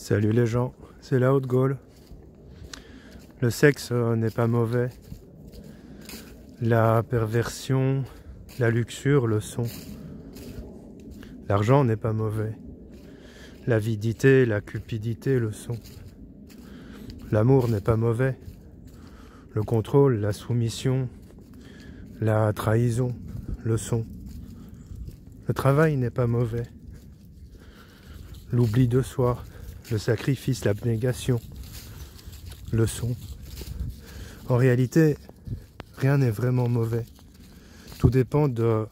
Salut les gens, c'est la Haute-Gaule. Le sexe n'est pas mauvais. La perversion, la luxure le sont. L'argent n'est pas mauvais. L'avidité, la cupidité le sont. L'amour n'est pas mauvais. Le contrôle, la soumission, la trahison le sont. Le travail n'est pas mauvais. L'oubli de soi, le sacrifice, l'abnégation le sont. En réalité, rien n'est vraiment mauvais. Tout dépend de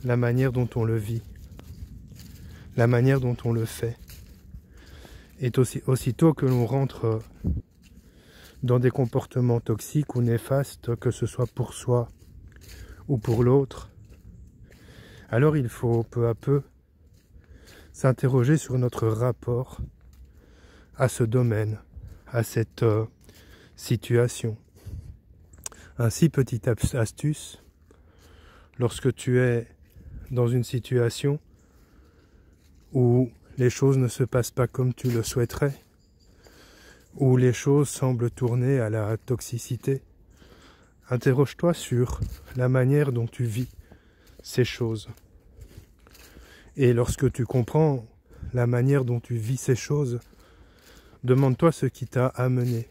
la manière dont on le vit, la manière dont on le fait. Et aussitôt que l'on rentre dans des comportements toxiques ou néfastes, que ce soit pour soi ou pour l'autre, alors il faut peu à peu s'interroger sur notre rapport à ce domaine, à cette situation. Ainsi, petite astuce, lorsque tu es dans une situation où les choses ne se passent pas comme tu le souhaiterais, où les choses semblent tourner à la toxicité, interroge-toi sur la manière dont tu vis ces choses. Et lorsque tu comprends la manière dont tu vis ces choses, demande-toi ce qui t'a amené.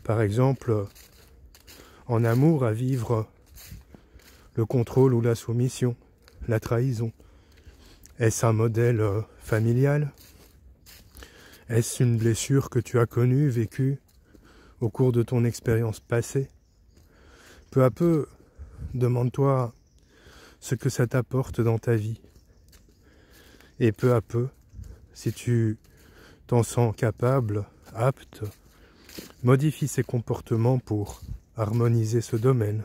Par exemple, en amour, à vivre le contrôle ou la soumission, la trahison. Est-ce un modèle familial? Est-ce une blessure que tu as connue, vécue au cours de ton expérience passée? Peu à peu, demande-toi ce que ça t'apporte dans ta vie. Et peu à peu, si tu t'en sens capable, apte, modifie ses comportements pour harmoniser ce domaine.